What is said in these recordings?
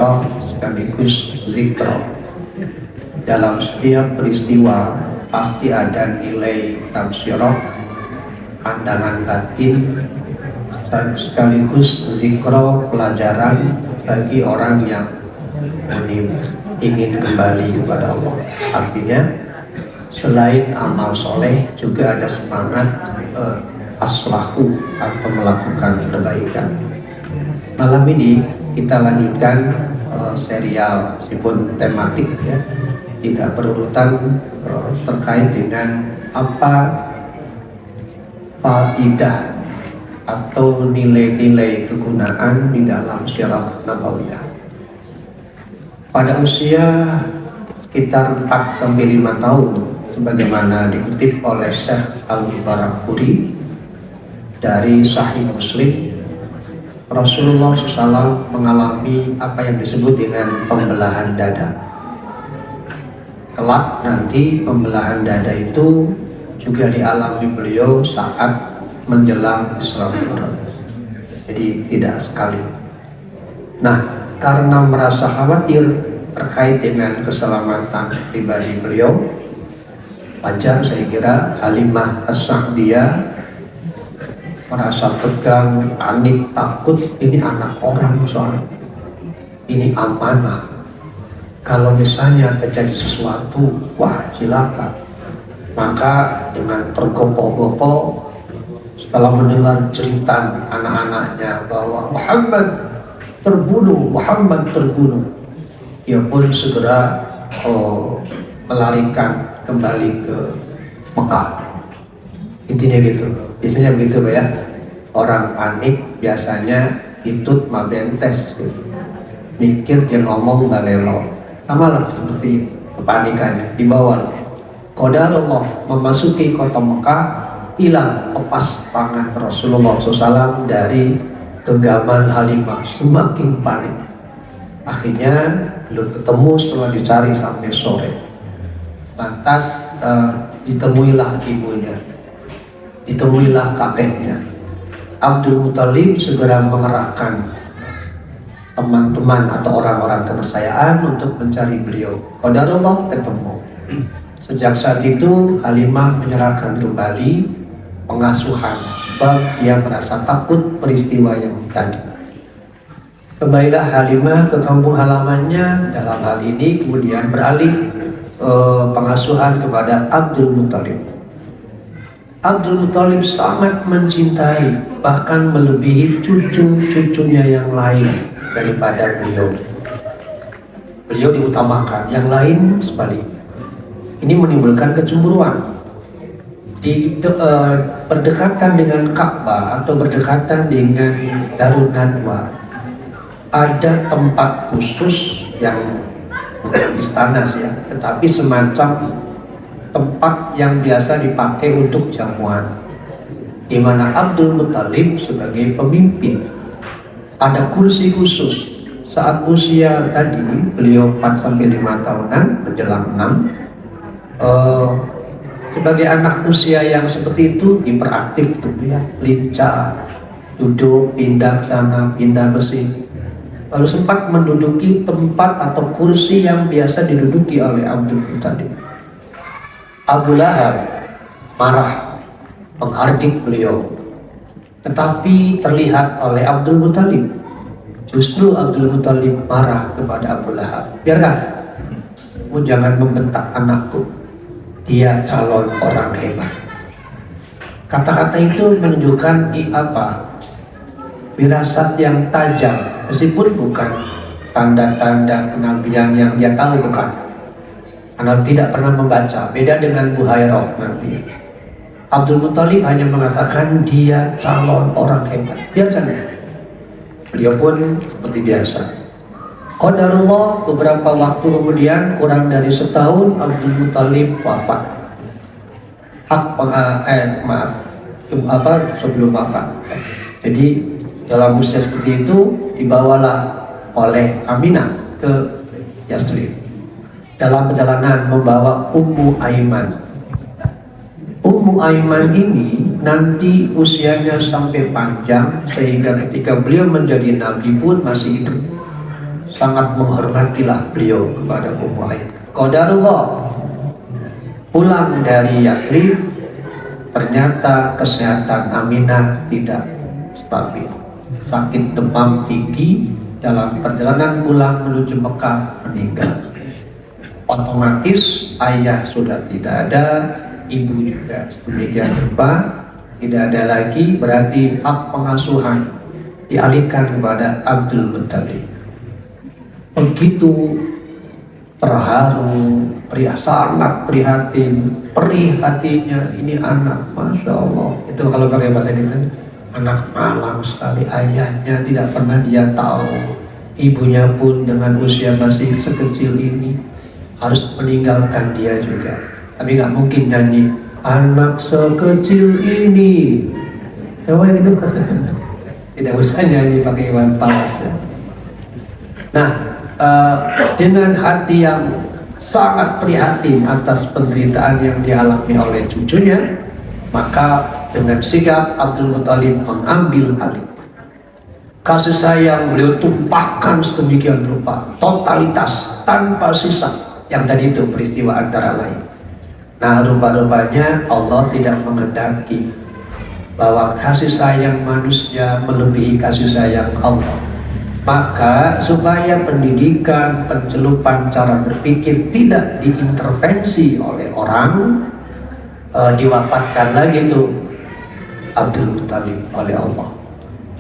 tafsirah sekaligus zikra. Dalam setiap peristiwa pasti ada nilai tafsirah, pandangan batin, sekaligus zikra, pelajaran bagi orang yang ingin kembali kepada Allah. Artinya selain amal soleh juga ada semangat aslahu atau melakukan kebaikan. Malam ini kita lanjutkan serial meskipun tematik ya, tidak berurutan, terkait dengan apa faidah atau nilai-nilai kegunaan di dalam sirah nabawiyah. Pada usia sekitar 4-5 tahun, sebagaimana dikutip oleh Syekh Al-Barakfuri dari Sahih Muslim, Rasulullah SAW mengalami apa yang disebut dengan pembelahan dada. Kelak nanti pembelahan dada itu juga dialami beliau saat menjelang Isra Mi'raj. Jadi tidak sekali. Nah, karena merasa khawatir terkait dengan keselamatan pribadi beliau, wajar saya kira Halimah As-Sa'diyah merasa tegang, panik, takut. Ini anak orang soal, ini amanah. Kalau misalnya terjadi sesuatu, wah silakan. Maka dengan tergopoh-gopoh setelah mendengar cerita anak-anaknya bahwa Muhammad terbunuh, ia pun segera melarikan kembali ke Mekah. Intinya gitu, biasanya begitu Pak ya. Orang panik biasanya itut mabentes gitu. Mikir dia ngomong balelo, sama lah seperti kepanikannya. Dibawa qadarullah memasuki kota Mekah, hilang lepas tangan Rasulullah SAW dari genggaman Halimah, semakin panik. Akhirnya belum ketemu setelah dicari sampai sore. Lantas ditemuilah ibunya, ditemuilah kakeknya. Abdul Muthalib segera mengerahkan teman-teman atau orang-orang kepercayaan untuk mencari beliau. Qadarullah ketemu. Sejak saat itu Halimah menyerahkan kembali pengasuhan, sebab dia merasa takut peristiwa yang tadi. Kembalilah Halimah ke kampung halamannya. Dalam hal ini kemudian beralih pengasuhan kepada Abdul Muthalib. Abdul Muthalib sangat mencintai, bahkan melebihi cucu-cucunya yang lain daripada beliau. Beliau diutamakan, yang lain sebaliknya. Ini menimbulkan kecemburuan. Di berdekatan dengan Ka'bah atau berdekatan dengan Darun Nadwa, ada tempat khusus yang bukan istana sih ya, tetapi semacam tempat yang biasa dipakai untuk jamuan, di mana Abdul Muthalib sebagai pemimpin. Ada kursi khusus. Saat usia tadi beliau 4-5 tahunan menjelang 6, sebagai anak usia yang seperti itu hiperaktif tuh ya, lincah, duduk, pindah ke sana, pindah ke sini. Lalu sempat menduduki tempat atau kursi yang biasa diduduki oleh Abdul Muthalib. Abu Lahab marah, menghardik beliau. Tetapi terlihat oleh Abdul Muthalib, justru Abdul Muthalib marah kepada Abu Lahab. Biarkan, kamu jangan membentak anakku, dia calon orang hebat. Kata-kata itu menunjukkan firasat yang tajam, meskipun bukan tanda-tanda kenabian yang dia tahu, bukan, karena tidak pernah membaca. Beda dengan Buhairah nanti. Abdul Muthalib hanya mengatakan dia calon orang hebat. Biarkan ya. Beliau pun seperti biasa. Qadarullah, beberapa waktu kemudian, kurang dari setahun, Abdul Muthalib wafat. Sebelum wafat. Jadi dalam usia seperti itu dibawalah oleh Aminah ke Yathrib. Dalam perjalanan membawa Ummu Aiman. Ummu Aiman ini nanti usianya sampai panjang, sehingga ketika beliau menjadi nabi pun masih hidup. sangat menghormatilah beliau kepada Ummu Aiman. Qadarullah, pulang dari Yasrib, ternyata kesehatan Aminah tidak stabil, sakit demam tinggi. Dalam perjalanan pulang menuju Mekah meninggal. Otomatis ayah sudah tidak ada, ibu juga sedemikian rupa tidak ada lagi, berarti hak pengasuhan dialihkan kepada Abdul Muttalib. Begitu terharu, sangat prihatin, perih hatinya, ini anak, Masya Allah. Itu kalau pakai bahasa kita, anak malang sekali, ayahnya tidak pernah dia tahu, ibunya pun dengan usia masih sekecil ini harus meninggalkan dia juga. Tapi nggak mungkin nyanyi anak sekecil ini, coba gitu. Tidak usah nyanyi pakai Iwan Fals ya. Nah, dengan hati yang sangat prihatin atas penderitaan yang dialami oleh cucunya, maka dengan sigap Abdul Muttalib mengambil alih. Kasih sayang beliau tumpahkan sedemikian rupa, totalitas, tanpa sisa. Yang tadi itu peristiwa antara lain. Nah, rupa-rupanya Allah tidak menghendaki bahwa kasih sayang manusia melebihi kasih sayang Allah. Maka supaya pendidikan, pencelupan cara berpikir tidak diintervensi oleh orang, diwafatkan lagi tuh Abdul Muttalib oleh Allah.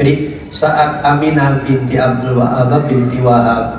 Jadi saat Aminah binti Abdul Wahab binti Wahab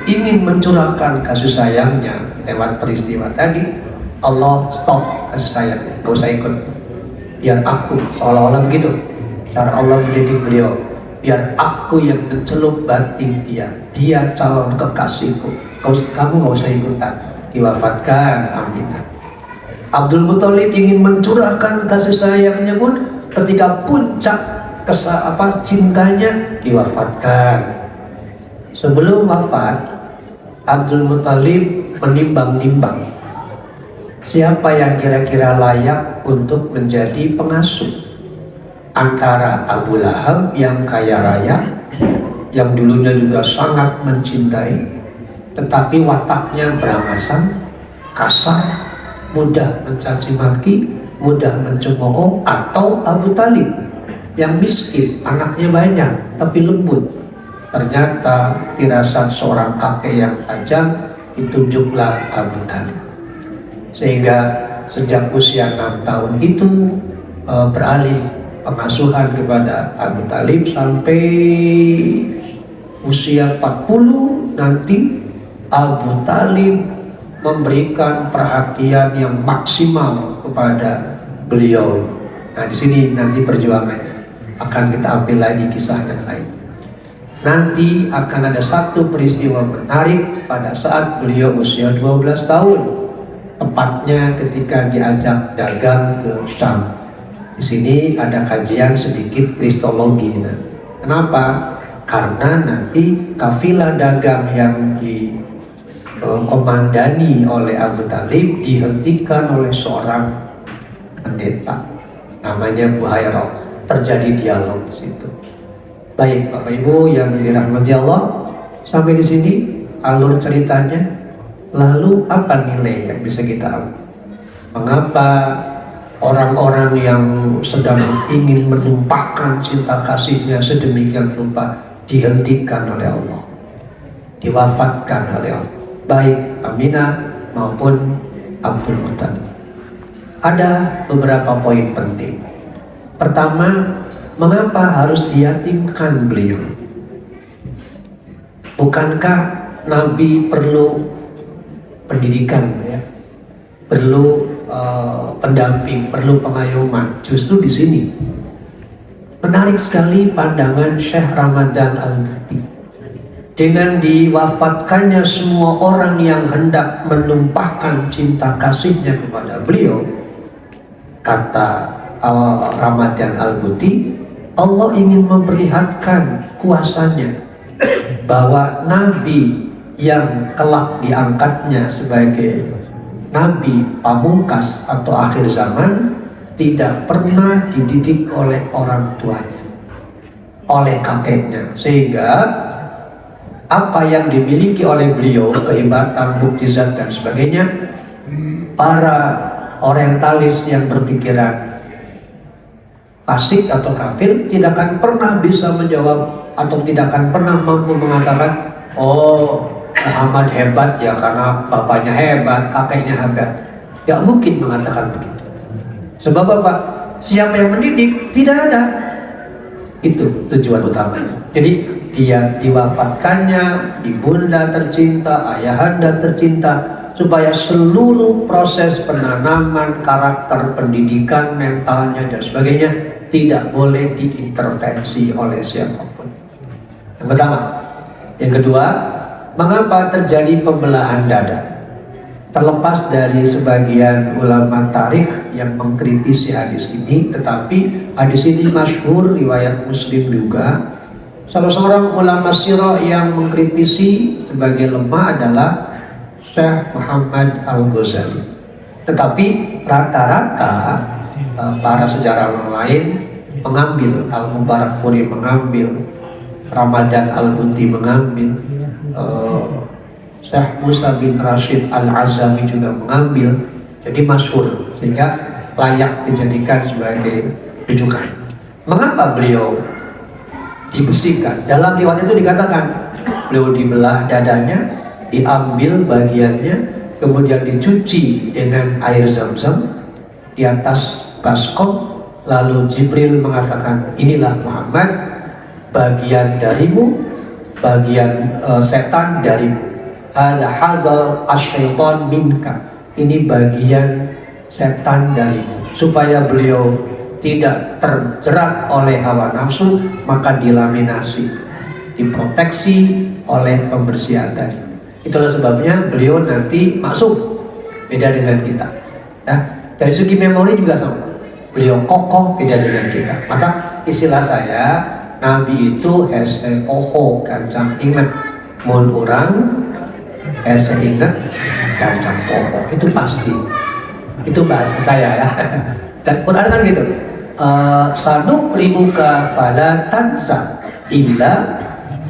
ingin mencurahkan kasih sayangnya lewat peristiwa tadi, Allah stop kasih sayangnya, gak usah ikut, biar aku, seolah-olah begitu cara Allah mendidik beliau, biar aku yang mencelup batin dia calon kekasihku, kamu gak usah ikutan. Diwafatkan Aminah. Abdul Muttalib ingin mencurahkan kasih sayangnya pun ketika puncak cintanya, diwafatkan. Sebelum wafat, Abdul Muttalib menimbang-nimbang siapa yang kira-kira layak untuk menjadi pengasuh antara Abu Lahab yang kaya raya, yang dulunya juga sangat mencintai, tetapi wataknya berangasan, kasar, mudah mencaci maki, mudah mencemooh, atau Abu Talib yang miskin, anaknya banyak tapi lembut. Ternyata firasat seorang kakek yang tajam, ditunjuklah Abu Talib. Sehingga sejak usia 6 tahun itu beralih pengasuhan kepada Abu Talib sampai usia 40 nanti Abu Talib memberikan perhatian yang maksimal kepada beliau. Nah, di sini nanti perjuangannya akan kita ambil lagi kisah yang lain. Nanti akan ada satu peristiwa menarik pada saat beliau usia 12 tahun, tepatnya ketika diajak dagang ke Syam. Di sini ada kajian sedikit kristologi. Nah, kenapa? Karena nanti kafilah dagang yang dikomandani oleh Abu Talib dihentikan oleh seorang pendeta namanya Buhairah. Terjadi dialog di situ. Baik Bapak Ibu yang dirahmati Allah, sampai di sini alur ceritanya. Lalu apa nilai yang bisa kita ambil? Mengapa orang-orang yang sedang ingin menumpahkan cinta kasihnya sedemikian rupa dihentikan oleh Allah, diwafatkan oleh Allah, baik Aminah maupun Abdul Muttalib? Ada beberapa poin penting. Pertama, mengapa harus diyatimkan beliau? Bukankah Nabi perlu pendidikan, ya? Perlu pendamping, perlu pengayoman? Justru di sini menarik sekali pandangan Syekh Ramadan Al-Buti. Dengan diwafatkannya semua orang yang hendak menumpahkan cinta kasihnya kepada beliau, kata Ramadan Al-Buti, Allah ingin memperlihatkan kuasanya bahwa Nabi yang kelak diangkatnya sebagai Nabi pamungkas atau akhir zaman tidak pernah dididik oleh orang tuanya, oleh kakeknya, sehingga apa yang dimiliki oleh beliau, kehebatan, mukjizat dan sebagainya, para orientalis yang berpikiran fasik atau kafir tidak akan pernah bisa menjawab atau tidak akan pernah mampu mengatakan, oh Muhammad hebat ya karena bapaknya hebat, kakeknya hebat. Gak mungkin mengatakan begitu. Sebab apa? Siapa yang mendidik? Tidak ada. Itu tujuan utamanya. Jadi dia diwafatkannya ibunda tercinta, ayahanda tercinta, supaya seluruh proses penanaman karakter, pendidikan, mentalnya dan sebagainya tidak boleh diintervensi oleh siapapun. Yang pertama. Yang kedua, mengapa terjadi pembelahan dada? Terlepas dari sebagian ulama tarikh yang mengkritisi hadis ini, tetapi hadis ini masyhur riwayat Muslim juga. Salah seorang ulama sirah yang mengkritisi sebagai lemah adalah Syekh Muhammad Al-Ghazali. Tetapi rata-rata para sejarawan lain mengambil, Al-Mubarakfuri mengambil, Ramadan Al-Buti mengambil, Syekh Musa bin Rashid Al-Azami juga mengambil. Jadi masyhur, sehingga layak dijadikan sebagai rujukan. Mengapa beliau dibersihkan? Dalam riwayat itu dikatakan beliau dibelah dadanya, diambil bagiannya, kemudian dicuci dengan air zam-zam di atas baskom, lalu Jibril mengatakan, inilah Muhammad, bagian darimu, bagian setan darimu. Hadzal asyaiton minka, ini bagian setan darimu. Supaya beliau tidak terjerat oleh hawa nafsu, maka dilaminasi, diproteksi oleh pembersihan tadi. Itulah sebabnya beliau nanti maksum, beda dengan kita. Nah, dari segi memori juga sama. Beliau kokoh, beda dengan kita. Maka istilah saya, Nabi itu hese poho kancang ingat, mun orang hese ingat kancang poho, itu pasti. Itu bahasa saya ya. Dan Quran kan gitu. Sanuqri'uka fala tansa illa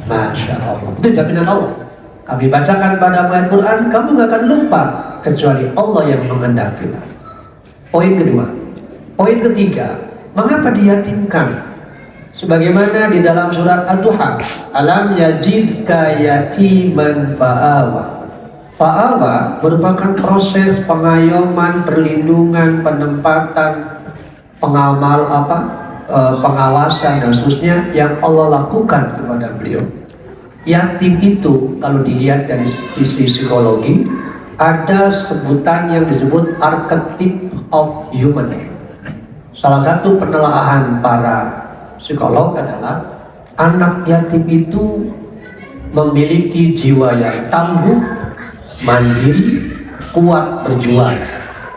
masya Allah. Itu jaminan Allah. Kami bacakan pada ayat Quran, kamu gak akan lupa kecuali Allah yang menghendaki. Poin kedua. Poin ketiga, mengapa diyatimkan? Sebagaimana di dalam surat Ad-Duha, alam yajidka yatiman fa'awa. Fa'awa merupakan proses pengayoman, perlindungan, penempatan, pengawasan dan seterusnya yang Allah lakukan kepada beliau. Yatim itu kalau dilihat dari sisi psikologi, ada sebutan yang disebut archetype of human. Salah satu penelaahan para psikolog adalah anak yatim itu memiliki jiwa yang tangguh, mandiri, kuat berjuang.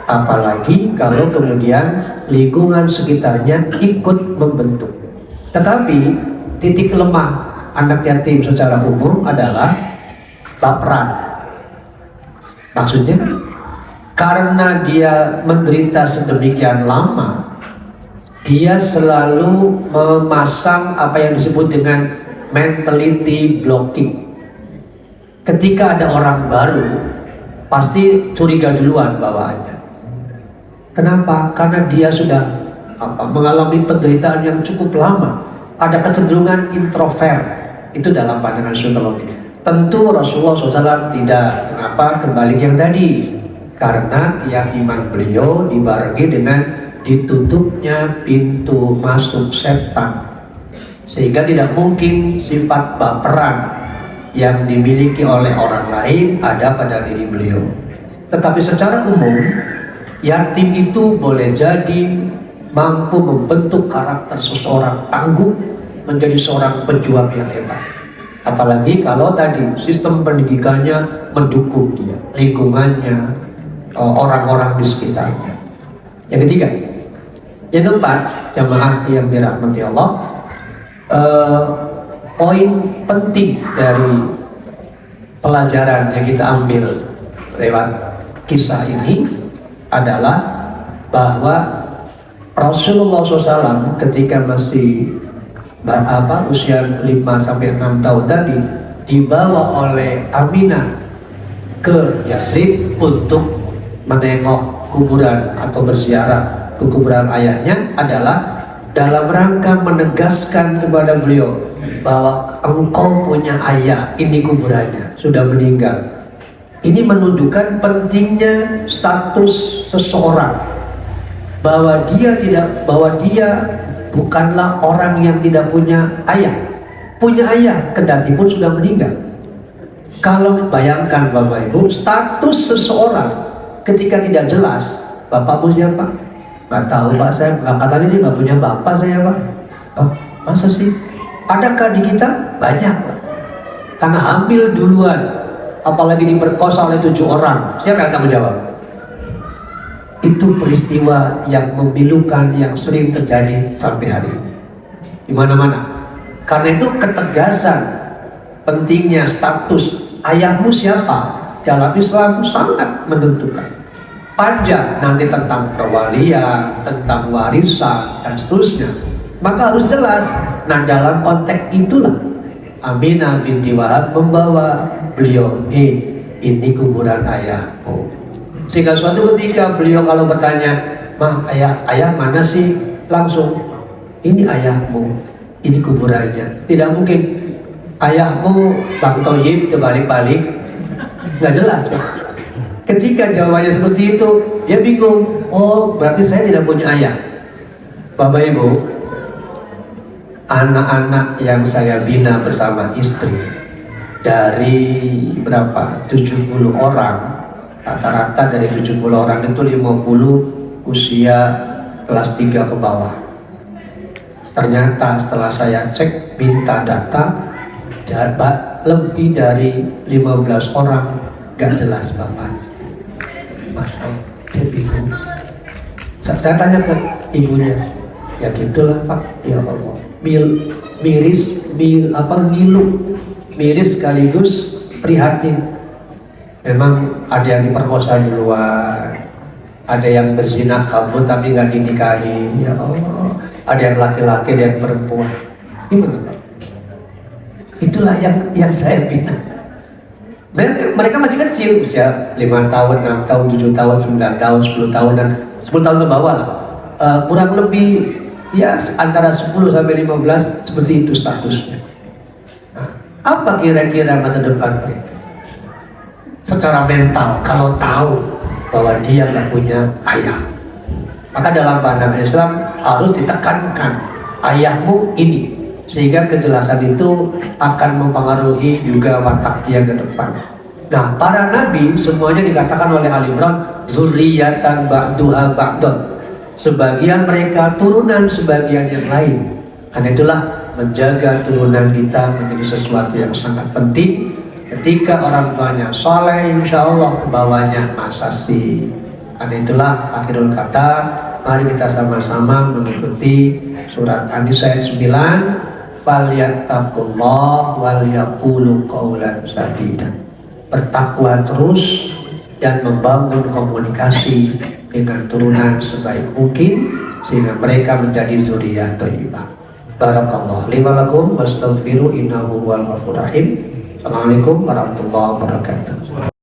Apalagi kalau kemudian lingkungan sekitarnya ikut membentuk. Tetapi titik lemah anak yatim secara umum adalah baperan. Maksudnya karena dia menderita sedemikian lama, dia selalu memasang apa yang disebut dengan mentality blocking. Ketika ada orang baru, pasti curiga duluan bawaannya. Kenapa? Karena dia sudah mengalami penderitaan yang cukup lama. Ada kecenderungan introvert. Itu dalam pandangan psikologi. Tentu Rasulullah SAW tidak. Kenapa? Kembali yang tadi. Karena keyatiman beliau dibarengi dengan ditutupnya pintu masuk setan, sehingga tidak mungkin sifat baperan yang dimiliki oleh orang lain ada pada diri beliau. Tetapi secara umum, yatim itu boleh jadi mampu membentuk karakter seseorang tangguh menjadi seorang pejuang yang hebat. Apalagi kalau tadi sistem pendidikannya mendukung dia, lingkungannya, orang-orang di sekitarnya. Yang ketiga, yang keempat, jamaah yang dirahmati Allah, poin penting dari pelajaran yang kita ambil lewat kisah ini adalah bahwa Rasulullah SAW ketika masih usia 5-6 tahun tadi, dibawa oleh Aminah ke Yasrib untuk menengok kuburan atau berziarah ke kuburan ayahnya adalah dalam rangka menegaskan kepada beliau bahwa engkau punya ayah, ini kuburannya, sudah meninggal. Ini menunjukkan pentingnya status seseorang, bahwa dia bukanlah orang yang tidak punya ayah. Punya ayah, kendati pun sudah meninggal. Kalau bayangkan Bapak Ibu, status seseorang ketika tidak jelas, bapakmu siapa? Nggak tahu Pak, saya katanya dia nggak punya bapak saya Pak. Oh, masa sih? Adakah di kita? Banyak Pak. Karena hamil duluan, apalagi diperkosa oleh 7 orang, siapa yang akan menjawab? Itu peristiwa yang memilukan yang sering terjadi sampai hari ini di mana-mana. Karena itu ketegasan pentingnya status ayahmu siapa dalam Islam sangat menentukan. Panjang nanti tentang perwalian, tentang warisan dan seterusnya, maka harus jelas. Nah, dalam konteks itulah Aminah binti Wahab membawa beliau, ini kuburan ayahmu. Sehingga suatu ketika beliau kalau bertanya, "Mah, ayah mana sih?" Langsung, "Ini ayahmu, ini kuburannya." Tidak mungkin ayahmu Bang Toyib terbalik-balik, nggak jelas Pak. Ketika jawabannya seperti itu, dia bingung. Oh, berarti saya tidak punya ayah. Bapak Ibu, anak-anak yang saya bina bersama istri dari berapa? 70 orang. Rata-rata dari 70 orang itu 50 usia kelas 3 ke bawah. Ternyata setelah saya cek, minta data, lebih dari 15 orang gak jelas Bapak. Masya Allah, saya bingung. Saya tanya ke ibunya, ya gitulah Pak, ya Allah. Miris sekaligus prihatin. Memang ada yang diperkosa duluan, ada yang berzina kabur tapi nggak dinikahi, ya Allah. Ada yang laki-laki, ada yang perempuan. Gimana Pak? Itulah yang saya bina. Mereka masih kecil, usia 5 tahun, 6 tahun, 7 tahun, 9 tahun, 10 tahun, dan 10 tahun ke bawah lah. Kurang lebih ya antara 10 sampai 15 seperti itu statusnya. Nah, apa kira-kira masa depan mereka? Secara mental, kalau tahu bahwa dia nggak punya ayah, maka dalam pandangan Islam harus ditekankan ayahmu ini, sehingga kejelasan itu akan mempengaruhi juga watak dia ke depan. Nah, para nabi semuanya dikatakan oleh Ali Imran zurriyatan ba'duha ba'dun. Sebagian mereka turunan sebagian yang lain. Karena itulah menjaga turunan kita menjadi sesuatu yang sangat penting. Ketika orang tuanya soleh, insya Allah kebawahnya masa sih. Karena itulah akhirul kata, mari kita sama-sama mengikuti surat An-Nisa ayat 9. Falyattaqullah wal yaqulu qawlan sadida. Bertakwa terus dan membangun komunikasi dengan turunan sebaik mungkin sehingga mereka menjadi zuriyah thayyibah. Barakallahu li wa lakum wastaghfiru innahu huwal ghafurur rahim. Assalamualaikum warahmatullahi wabarakatuh.